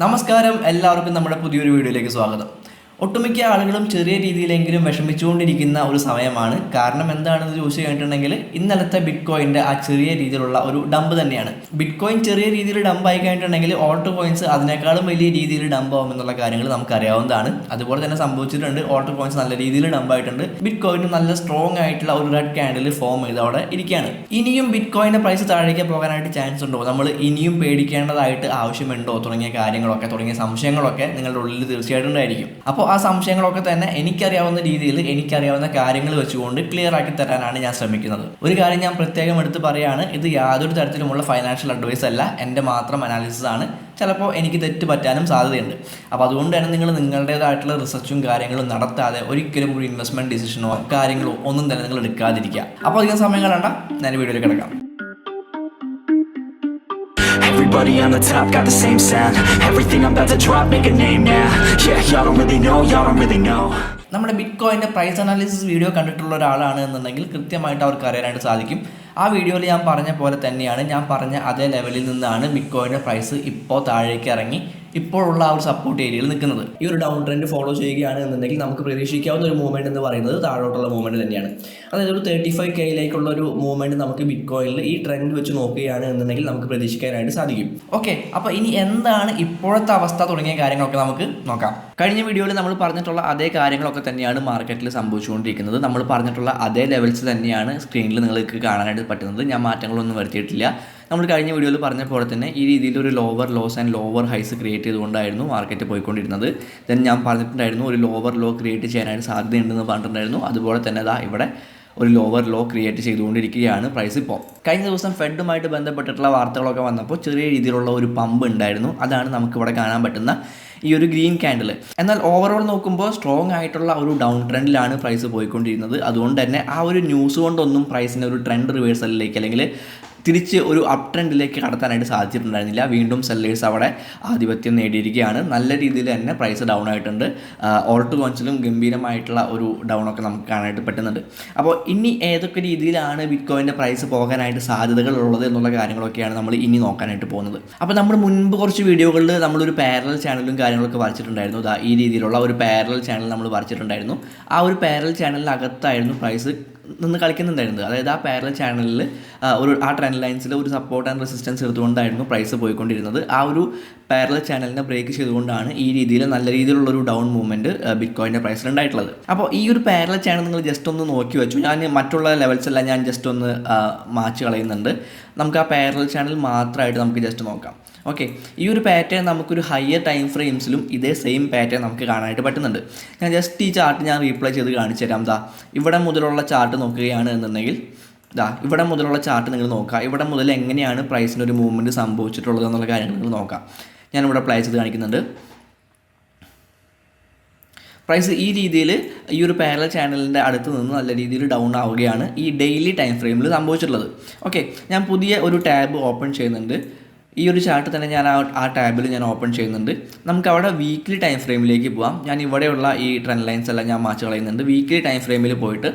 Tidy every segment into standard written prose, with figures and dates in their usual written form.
നമസ്കാരം, എല്ലാവർക്കും നമ്മുടെ പുതിയൊരു വീഡിയോയിലേക്ക് സ്വാഗതം. ഒട്ടുമിക്ക ആളുകളും ചെറിയ രീതിയിലെങ്കിലും വിഷമിച്ചുകൊണ്ടിരിക്കുന്ന ഒരു സമയമാണ്. കാരണം എന്താണെന്ന് ചോദിച്ചു കഴിഞ്ഞിട്ടുണ്ടെങ്കിൽ ഇന്നലത്തെ ബിറ്റ് കോയിൻ്റെ ആ ചെറിയ രീതിയിലുള്ള ഒരു ഡംപ് തന്നെയാണ്. ബിറ്റ് കോയിൻ ചെറിയ രീതിയിൽ ഡംപ് ആയി കഴിഞ്ഞിട്ടുണ്ടെങ്കിൽ ഓൾട്ടോ കോയിൻസ് അതിനേക്കാളും വലിയ രീതിയിൽ ഡംപ് ആവും എന്നുള്ള കാര്യങ്ങൾ നമുക്ക് അറിയാവുന്നതാണ്. അതുപോലെ തന്നെ സംഭവിച്ചിട്ടുണ്ട്. ഓൾട്ടോ കോയിൻസ് നല്ല രീതിയിൽ ഡംപ് ആയിട്ടുണ്ട്. ബിറ്റ് കോയിന് നല്ല സ്ട്രോങ് ആയിട്ടുള്ള ഒരു റെഡ് ക്യാൻഡിൽ ഫോം ചെയ്ത് അവിടെ ഇരിക്കുകയാണ്. ഇനിയും ബിറ്റ് കോയിൻ്റെ പ്രൈസ് താഴേക്ക് പോകാനായിട്ട് ചാൻസ് ഉണ്ടോ, നമ്മൾ ഇനിയും പേടിക്കേണ്ടതായിട്ട് ആവശ്യമുണ്ടോ തുടങ്ങിയ കാര്യങ്ങളൊക്കെ, തുടങ്ങിയ സംശയങ്ങളൊക്കെ നിങ്ങളുടെ ഉള്ളിൽ തീർച്ചയായിട്ടും ഉണ്ടായിരിക്കും. അപ്പോൾ ആ സംശയങ്ങളൊക്കെ തന്നെ എനിക്കറിയാവുന്ന രീതിയിൽ എനിക്കറിയാവുന്ന കാര്യങ്ങൾ വെച്ചുകൊണ്ട് ക്ലിയർ ആക്കി തരാനാണ് ഞാൻ ശ്രമിക്കുന്നത്. ഒരു കാര്യം ഞാൻ പ്രത്യേകം എടുത്ത് പറയുകയാണ്, ഇത് യാതൊരു തരത്തിലുമുള്ള ഫൈനാൻഷ്യൽ അഡ്വൈസ് അല്ല, എൻ്റെ മാത്രം അനാലിസിസ് ആണ്. ചിലപ്പോൾ എനിക്ക് തെറ്റ് പറ്റാനും സാധ്യതയുണ്ട്. അപ്പോൾ അതുകൊണ്ട് തന്നെ നിങ്ങൾ നിങ്ങളുടേതായിട്ടുള്ള റിസർച്ചും കാര്യങ്ങളും നടത്താതെ ഒരിക്കലും ഒരു ഇൻവെസ്റ്റ്മെൻറ്റ് ഡിസിഷനോ കാര്യങ്ങളോ ഒന്നും തന്നെ നിങ്ങൾ എടുക്കാതിരിക്കുക. അപ്പോൾ അധികം സമയം കളയണ്ട, ഞാൻ വീഡിയോയിൽ കിടക്കാം. Everybody on the top got the same sound. Everything I'm about to drop, make a name now. Yeah, y'all don't really know. നമ്മുടെ ബിറ്റ് കോയിൻ്റെ പ്രൈസ് അനാലിസിസ് വീഡിയോ കണ്ടിട്ടുള്ള ഒരാളാണ് എന്നുണ്ടെങ്കിൽ കൃത്യമായിട്ട് അവർക്ക് അറിയാനായിട്ട് സാധിക്കും. ആ വീഡിയോയിൽ ഞാൻ പറഞ്ഞ പോലെ തന്നെയാണ്, ഞാൻ പറഞ്ഞ അതേ ലെവലിൽ നിന്നാണ് ബിറ്റ് കോയിൻ്റെ പ്രൈസ് ഇപ്പോൾ താഴേക്ക് ഇറങ്ങി ഇപ്പോഴുള്ള ആ ഒരു സപ്പോർട്ട് ഏരിയയിൽ നിൽക്കുന്നത്. ഈ ഒരു ഡൗൺ ട്രെൻഡ് ഫോളോ ചെയ്യുകയാണ് എന്നുണ്ടെങ്കിൽ നമുക്ക് പ്രതീക്ഷിക്കാവുന്ന ഒരു മൂവ്മെൻറ്റ് എന്ന് പറയുന്നത് താഴോട്ടുള്ള മൂവ്മെൻറ്റ് തന്നെയാണ്. അതായത് ഒരു 35K ഒരു മൂവ്മെൻറ്റ് നമുക്ക് ബിറ്റ് കോയിനിൽ ഈ ട്രെൻഡ് വെച്ച് നോക്കുകയാണ് എന്നുണ്ടെങ്കിൽ നമുക്ക് പ്രതീക്ഷിക്കാനായിട്ട് സാധിക്കും. ഓക്കെ, അപ്പോൾ ഇനി എന്താണ് ഇപ്പോഴത്തെ അവസ്ഥ തുടങ്ങിയ കാര്യങ്ങളൊക്കെ നമുക്ക് നോക്കാം. കഴിഞ്ഞ വീഡിയോയിൽ നമ്മൾ പറഞ്ഞിട്ടുള്ള അതേ കാര്യങ്ങളൊക്കെ തന്നെയാണ് മാർക്കറ്റിൽ സംഭവിച്ചുകൊണ്ടിരിക്കുന്നത്. നമ്മൾ പറഞ്ഞിട്ടുള്ള അതേ ലെവൽസ് തന്നെയാണ് സ്ക്രീനിൽ നിങ്ങൾക്ക് കാണാനായിട്ട് പറ്റുന്നത്. ഞാൻ മാറ്റങ്ങളൊന്നും വരുത്തിയിട്ടില്ല. നമ്മൾ കഴിഞ്ഞ വീഡിയോയിൽ പറഞ്ഞ പോലെ തന്നെ ഈ രീതിയിൽ ഒരു lower lows and lower highs create ചെയ്തുകൊണ്ടായിരുന്നു മാർക്കറ്റ് പോയിക്കൊണ്ടിരുന്നത്. ദെൻ ഞാൻ പറഞ്ഞിട്ടുണ്ടായിരുന്നു ഒരു ലോവർ ലോ ക്രിയേറ്റ് ചെയ്യാനായിട്ട് സാധ്യതയുണ്ടെന്ന് പറഞ്ഞിട്ടുണ്ടായിരുന്നു. അതുപോലെ തന്നെ ഇവിടെ ഒരു ലോവർ ലോ ക്രിയേറ്റ് ചെയ്തുകൊണ്ടിരിക്കുകയാണ് പ്രൈസ് ഇപ്പോൾ. കഴിഞ്ഞ ദിവസം ഫെഡുമായിട്ട് ബന്ധപ്പെട്ടിട്ടുള്ള വാർത്തകളൊക്കെ വന്നപ്പോൾ ചെറിയ രീതിയിലുള്ള ഒരു പമ്പ് ഉണ്ടായിരുന്നു. അതാണ് നമുക്കിവിടെ കാണാൻ പറ്റുന്ന ഈ ഒരു ഗ്രീൻ ക്യാൻഡിൽ. എന്നാൽ ഓവറോൾ നോക്കുമ്പോൾ സ്ട്രോങ് ആയിട്ടുള്ള ഒരു ഡൗൺ ട്രെൻഡിലാണ് പ്രൈസ് പോയിക്കൊണ്ടിരുന്നത്. അതുകൊണ്ട് തന്നെ ആ ഒരു ന്യൂസ് കൊണ്ടൊന്നും പ്രൈസിനെ ഒരു ട്രെൻഡ് റിവേഴ്സലിലേക്ക് അല്ലെങ്കിൽ തിരിച്ച് ഒരു അപ് ട്രെൻഡിലേക്ക് കടത്താനായിട്ട് സാധിച്ചിട്ടുണ്ടായിരുന്നില്ല. വീണ്ടും സെല്ലേഴ്സ് അവിടെ ആധിപത്യം നേടിയിരിക്കുകയാണ്. നല്ല രീതിയിൽ തന്നെ പ്രൈസ് ഡൗൺ ആയിട്ടുണ്ട്. ഓൾട്ട് കോയിൻസിലും ഗംഭീരമായിട്ടുള്ള ഒരു ഡൗണൊക്കെ നമുക്ക് കാണാനായിട്ട് പറ്റുന്നുണ്ട്. അപ്പോൾ ഇനി ഏതൊക്കെ രീതിയിലാണ് ബിറ്റ് കോയിൻ്റെ പ്രൈസ് പോകാനായിട്ട് സാധ്യതകളുള്ളത് എന്നുള്ള കാര്യങ്ങളൊക്കെയാണ് നമ്മൾ ഇനി നോക്കാനായിട്ട് പോകുന്നത്. അപ്പോൾ നമ്മൾ മുൻപ് കുറച്ച് വീഡിയോകളിൽ നമ്മളൊരു പാരലൽ ചാനലും കാര്യങ്ങളൊക്കെ വരച്ചിട്ടുണ്ടായിരുന്നു. ഈ രീതിയിലുള്ള ഒരു പാരലൽ ചാനൽ നമ്മൾ വരച്ചിട്ടുണ്ടായിരുന്നു. ആ ഒരു പാരലൽ ചാനലിനകത്തായിരുന്നു പ്രൈസ് നിന്ന് കളിക്കുന്നുണ്ടായിരുന്നത്. അതായത് ആ പാരലൽ ചാനലിൽ ആ ട്രെൻഡ് ലൈൻസിൽ ഒരു സപ്പോർട്ട് ആൻഡ് റെസിസ്റ്റൻസ് എടുത്തുകൊണ്ടായിരുന്നു പ്രൈസ് പോയിക്കൊണ്ടിരുന്നത്. ആ ഒരു പാരലൽ ചാനലിനെ ബ്രേക്ക് ചെയ്തുകൊണ്ടാണ് ഈ രീതിയിൽ നല്ല രീതിയിലുള്ളൊരു ഡൗൺ മൂവ്മെൻറ്റ് ബിറ്റ് കോയിൻ്റെ പ്രൈസിൽ ഉണ്ടായിട്ടുള്ളത്. അപ്പോൾ ഈ ഒരു പാരലൽ ചാനൽ നിങ്ങൾ ജസ്റ്റ് ഒന്ന് നോക്കി വെച്ചു. ഞാൻ മറ്റുള്ള ലെവൽസ് എല്ലാം ഞാൻ ജസ്റ്റ് ഒന്ന് മാച്ച് കളയുന്നുണ്ട്. നമുക്ക് ആ പാരലൽ ചാനൽ മാത്രമായിട്ട് നമുക്ക് ജസ്റ്റ് നോക്കാം. ഓക്കെ, ഈ ഒരു പാറ്റേൺ നമുക്കൊരു ഹയർ ടൈം ഫ്രെയിംസിലും ഇതേ സെയിം പാറ്റേൺ നമുക്ക് കാണാനായിട്ട് പറ്റുന്നുണ്ട്. ഞാൻ ജസ്റ്റ് ഈ ചാർട്ട് ഞാൻ റീപ്ലേ ചെയ്ത് കാണിച്ചു തരാം. ഇവിടെ മുതലുള്ള ചാർട്ട് നോക്കുകയാണ് എന്നുണ്ടെങ്കിൽ ഇവിടെ മുതലുള്ള ചാർട്ട് നിങ്ങൾ നോക്കുക. ഇവിടെ മുതൽ എങ്ങനെയാണ് പ്രൈസിന് ഒരു മൂവ്മെൻറ്റ് സംഭവിച്ചിട്ടുള്ളത് എന്നുള്ള കാര്യങ്ങൾ നിങ്ങൾ നോക്കാം. ഞാനിവിടെ പ്ലേ ചെയ്ത് കാണിക്കുന്നുണ്ട്. പ്രൈസ് ഈ രീതിയിൽ ഈ ഒരു പാരലൽ ചാനലിൻ്റെ അടുത്ത് നിന്ന് നല്ല രീതിയിൽ ഡൗൺ ആവുകയാണ് ഈ ഡെയിലി ടൈം ഫ്രെയിമിൽ സംഭവിച്ചിട്ടുള്ളത്. ഓക്കെ, ഞാൻ പുതിയ ഒരു ടാബ് ഓപ്പൺ ചെയ്യുന്നുണ്ട്. ഈ ഒരു ചാർട്ട് തന്നെ ഞാൻ ആ ടാബിൽ ഞാൻ ഓപ്പൺ ചെയ്യുന്നുണ്ട്. നമുക്ക് അവിടെ വീക്ക്ലി ടൈം ഫ്രെയിമിലേക്ക് പോകാം. ഞാൻ ഇവിടെയുള്ള ഈ ട്രെൻഡ് ലൈൻസ് എല്ലാം ഞാൻ മാച്ച് കളയുന്നുണ്ട്. വീക്ക്ലി ടൈം ഫ്രെയിമിൽ പോയിട്ട്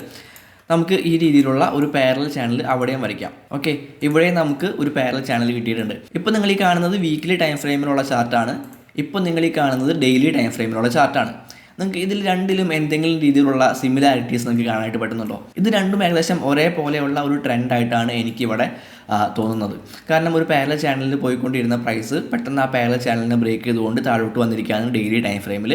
നമുക്ക് ഈ രീതിയിലുള്ള ഒരു പാരലൽ ചാനൽ അവിടെയും വരയ്ക്കാം. ഓക്കെ, ഇവിടെയും നമുക്ക് ഒരു പാരലൽ ചാനൽ കിട്ടിയിട്ടുണ്ട്. ഇപ്പോൾ നിങ്ങൾ ഈ കാണുന്നത് വീക്ക്ലി ടൈം ഫ്രെയിമിലുള്ള ചാർട്ടാണ്. ഇപ്പോൾ നിങ്ങൾ ഈ കാണുന്നത് ഡെയിലി ടൈം ഫ്രെയിമിലുള്ള ചാർട്ടാണ്. നിങ്ങൾക്ക് ഇതിൽ രണ്ടിലും എന്തെങ്കിലും രീതിയിലുള്ള സിമിലാരിറ്റീസ് നിങ്ങൾക്ക് കാണാനായിട്ട് പറ്റുന്നുണ്ടോ? ഇത് രണ്ടും ഏകദേശം ഒരേപോലെയുള്ള ഒരു ട്രെൻഡായിട്ടാണ് എനിക്കിവിടെ തോന്നുന്നത്. കാരണം ഒരു പാരലൽ ചാനലിൽ പോയിക്കൊണ്ടിരുന്ന പ്രൈസ് പെട്ടെന്ന് ആ പാരലൽ ചാനലിനെ ബ്രേക്ക് ചെയ്തുകൊണ്ട് താഴോട്ട് വന്നിരിക്കുകയാണ് ഡെയിലി ടൈം ഫ്രെയിമിൽ.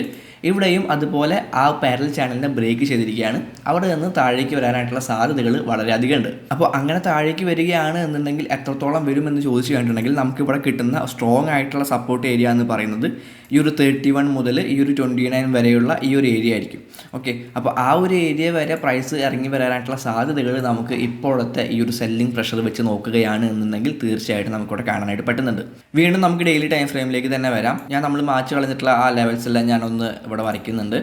ഇവിടെയും അതുപോലെ ആ പാരലൽ ചാനലിനെ ബ്രേക്ക് ചെയ്തിരിക്കുകയാണ്. അവിടെ നിന്ന് താഴേക്ക് വരാനായിട്ടുള്ള സാധ്യതകൾ വളരെയധികം ഉണ്ട്. അപ്പോൾ അങ്ങനെ താഴേക്ക് വരികയാണ് എന്നുണ്ടെങ്കിൽ എത്രത്തോളം വരുമെന്ന് ചോദിച്ചു കഴിഞ്ഞിട്ടുണ്ടെങ്കിൽ നമുക്കിവിടെ കിട്ടുന്ന സ്ട്രോങ് ആയിട്ടുള്ള സപ്പോർട്ട് ഏരിയ എന്ന് പറയുന്നത് ഈ ഒരു 31 മുതൽ ഈ ഒരു 29 വരെയുള്ള ഈ ഒരു ഏരിയ ആയിരിക്കും. ഓക്കെ, അപ്പോൾ ആ ഒരു ഏരിയ വരെ പ്രൈസ് ഇറങ്ങി വരാനായിട്ടുള്ള സാധ്യതകൾ നമുക്ക് ഇപ്പോഴത്തെ ഈ ഒരു സെല്ലിംഗ് പ്രഷർ വെച്ച് നോക്കുകയാണ് എന്നുണ്ടെങ്കിൽ തീർച്ചയായിട്ടും നമുക്കിവിടെ കാണാനായിട്ട് പറ്റുന്നുണ്ട്. വീണ്ടും നമുക്ക് ഡെയിലി ടൈം ഫ്രെയിമിലേക്ക് തന്നെ വരാം. നമ്മൾ മാച്ച് കളഞ്ഞിട്ടുള്ള ആ ലെവൽസ് എല്ലാം ഞാനൊന്ന് ഇവിടെ വരയ്ക്കുന്നുണ്ട്.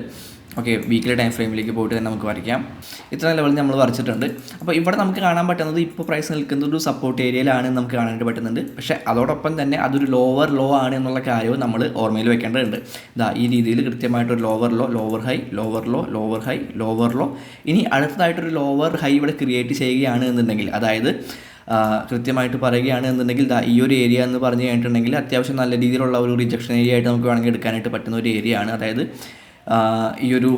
ഓക്കെ, വീക്ക്ലി ടൈം ഫ്രെയിമിലേക്ക് പോയിട്ട് തന്നെ നമുക്ക് വരയ്ക്കാം. ഇത്ര ലെവലിൽ നമ്മൾ വരച്ചിട്ടുണ്ട്. അപ്പോൾ ഇവിടെ നമുക്ക് കാണാൻ പറ്റുന്നത് ഇപ്പോൾ പ്രൈസ് നിൽക്കുന്നത് ഒരു സപ്പോർട്ട് ഏരിയയിലാണ് നമുക്ക് കാണാനായിട്ട് പറ്റുന്നുണ്ട്. പക്ഷേ അതോടൊപ്പം തന്നെ അതൊരു ലോവർ ലോ ആണ് എന്നുള്ള കാര്യവും നമ്മൾ ഓർമ്മയിൽ വെക്കേണ്ടതുണ്ട്. ഈ രീതിയിൽ കൃത്യമായിട്ടൊരു lower low, lower high, lower low, lower high, lower low. ഇനി അടുത്തതായിട്ടൊരു ലോവർ ഹൈ ഇവിടെ ക്രിയേറ്റ് ചെയ്യുകയാണ് എന്നുണ്ടെങ്കിൽ, അതായത് കൃത്യമായിട്ട് പറയുകയാണ് എന്നുണ്ടെങ്കിൽ ഈ ഒരു ഏരിയ എന്ന് പറഞ്ഞു കഴിഞ്ഞിട്ടുണ്ടെങ്കിൽ അത്യാവശ്യം നല്ല രീതിയിലുള്ള ഒരു റിജക്ഷൻ ഏരിയ ആയിട്ട് നമുക്ക് വേണമെങ്കിൽ എടുക്കാനായിട്ട് പറ്റുന്ന ഒരു ഏരിയ ആണ്. അതായത് ഈ ഒരു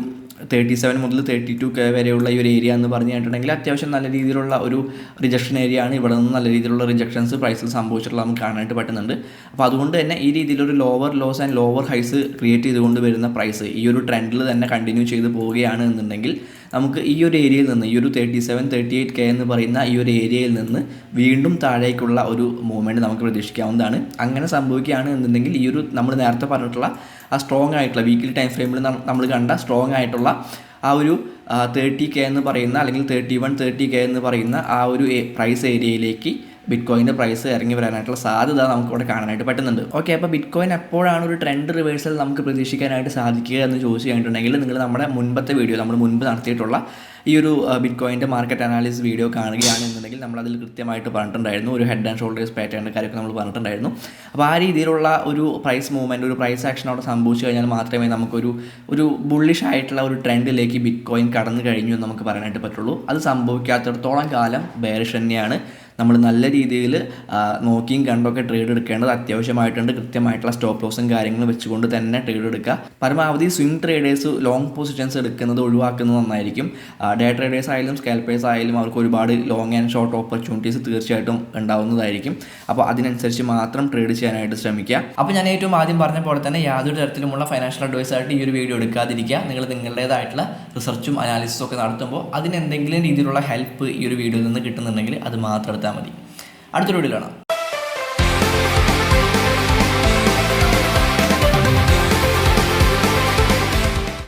37 മുതൽ 32K വരെയുള്ള ഈ ഒരു ഏരിയ എന്ന് പറഞ്ഞു കഴിഞ്ഞിട്ടുണ്ടെങ്കിൽ അത്യാവശ്യം നല്ല രീതിയിലുള്ള ഒരു റിജക്ഷൻ ഏരിയ ആണ്. ഇവിടെ നിന്ന് നല്ല രീതിയിലുള്ള റിജക്ഷൻസ് പ്രൈസിൽ സംഭവിച്ചിട്ടുള്ള നമുക്ക് കാണാനായിട്ട് പറ്റുന്നുണ്ട്. അപ്പോൾ അതുകൊണ്ട് തന്നെ ഈ രീതിയിലൊരു lower lows and lower highs create ചെയ്തുകൊണ്ട് വരുന്ന പ്രൈസ് ഈ ഒരു ട്രെൻഡിൽ തന്നെ കണ്ടിന്യൂ ചെയ്ത് പോവുകയാണ് എന്നുണ്ടെങ്കിൽ നമുക്ക് ഈ ഒരു ഏരിയയിൽ നിന്ന് ഈ ഒരു 37-38K എന്ന് പറയുന്ന ഈ ഒരു ഏരിയയിൽ നിന്ന് വീണ്ടും താഴേക്കുള്ള ഒരു മൂവ്മെൻറ്റ് നമുക്ക് പ്രതീക്ഷിക്കാവുന്നതാണ്. അങ്ങനെ സംഭവിക്കുകയാണ് എന്നുണ്ടെങ്കിൽ ഈ ഒരു നമ്മൾ നേരത്തെ പറഞ്ഞിട്ടുള്ള ആ സ്ട്രോങ് ആയിട്ടുള്ള വീക്കിലി ടൈം ഫ്രെയിമിൽ നമ്മൾ കണ്ട സ്ട്രോങ് ആയിട്ടുള്ള ആ ഒരു 30K എന്ന് പറയുന്ന അല്ലെങ്കിൽ 31-30K എന്ന് പറയുന്ന ആ ഒരു പ്രൈസ് ഏരിയയിലേക്ക് ബിറ്റ്കോയിൻ്റെ പ്രൈസ് ഇറങ്ങി വരാനായിട്ടുള്ള സാധ്യത നമുക്കിവിടെ കാണാനായിട്ട് പറ്റുന്നുണ്ട്. ഓക്കെ, അപ്പോൾ ബിറ്റ്കോയിൻ എപ്പോഴാണ് ഒരു ട്രെൻഡ് റിവേഴ്സൽ നമുക്ക് പ്രതീക്ഷിക്കാനായിട്ട് സാധിക്കുക എന്ന് ചോദിച്ചു കഴിഞ്ഞിട്ടുണ്ടെങ്കിൽ നിങ്ങൾ നമ്മുടെ മുൻപത്തെ വീഡിയോ നമ്മൾ മുൻപ് നടത്തിയിട്ടുള്ള ഈ ഒരു ബിറ്റ്കോയിൻ്റെ മാർക്കറ്റ് അനാലിസിസ് വീഡിയോ കാണുകയാണെന്നുണ്ടെങ്കിൽ നമ്മളതിൽ കൃത്യമായിട്ട് പറഞ്ഞിട്ടുണ്ടായിരുന്നു. ഒരു ഹെഡ് ആൻഡ് ഷോൾഡേഴ്സ് പാറ്റേണിൻ്റെ കാര്യമൊക്കെ നമ്മൾ പറഞ്ഞിട്ടുണ്ടായിരുന്നു. അപ്പോൾ ആ രീതിയിലുള്ള ഒരു പ്രൈസ് മൂവ്മെൻറ്റ്, ഒരു പ്രൈസ് ആക്ഷൻ അവിടെ സംഭവിച്ചു കഴിഞ്ഞാൽ മാത്രമേ നമുക്കൊരു ബുള്ളിഷ് ആയിട്ടുള്ള ഒരു ട്രെൻഡിലേക്ക് ബിറ്റ്കോയിൻ കടന്നു കഴിഞ്ഞു എന്ന് നമുക്ക് പറയാനായിട്ട് പറ്റുള്ളൂ. അത് സംഭവിക്കാത്തിടത്തോളം കാലം ബെയറിഷ് തന്നെയാണ്. നമ്മൾ നല്ല രീതിയിൽ നോക്കിയും കണ്ടൊക്കെ ട്രേഡ് എടുക്കേണ്ടത് അത്യാവശ്യമായിട്ടുണ്ട്. കൃത്യമായിട്ടുള്ള സ്റ്റോപ്പ് ലോസും കാര്യങ്ങളും വെച്ചുകൊണ്ട് തന്നെ ട്രേഡ് എടുക്കുക. പരമാവധി സ്വിംഗ് ട്രേഡേഴ്സ് ലോങ് പൊസിഷൻസ് എടുക്കുന്നത് ഒഴിവാക്കുന്നത് നന്നായിരിക്കും. ഡേ ട്രേഡേഴ്സ് ആയാലും സ്കാൽപ്പേഴ്സ് ആയാലും അവർക്ക് ഒരുപാട് ലോങ് ആൻഡ് ഷോർട്ട് ഓപ്പർച്യൂണിറ്റീസ് തീർച്ചയായിട്ടും ഉണ്ടാവുന്നതായിരിക്കും. അപ്പോൾ അതിനനുസരിച്ച് മാത്രം ട്രേഡ് ചെയ്യാനായിട്ട് ശ്രമിക്കുക. അപ്പോൾ ഞാൻ ഏറ്റവും ആദ്യം പറഞ്ഞ പോലെ തന്നെ യാതൊരു തരത്തിലുമുള്ള ഫൈനാൻഷ്യൽ അഡ്വൈസായിട്ട് ഈ ഒരു വീഡിയോ എടുക്കാതിരിക്കുക. നിങ്ങൾ നിങ്ങളുടേതായിട്ടുള്ള റിസർച്ചും അനാലിസിസും ഒക്കെ നടത്തുമ്പോൾ അതിനെന്തെങ്കിലും രീതിയിലുള്ള ഹെൽപ്പ് ഈ ഒരു വീഡിയോയിൽ നിന്ന് കിട്ടുന്നുണ്ടെങ്കിൽ അത് മാത്രം എടുത്താൽ മതി. അടുത്തൊരു വീഡിയോ കാണാം.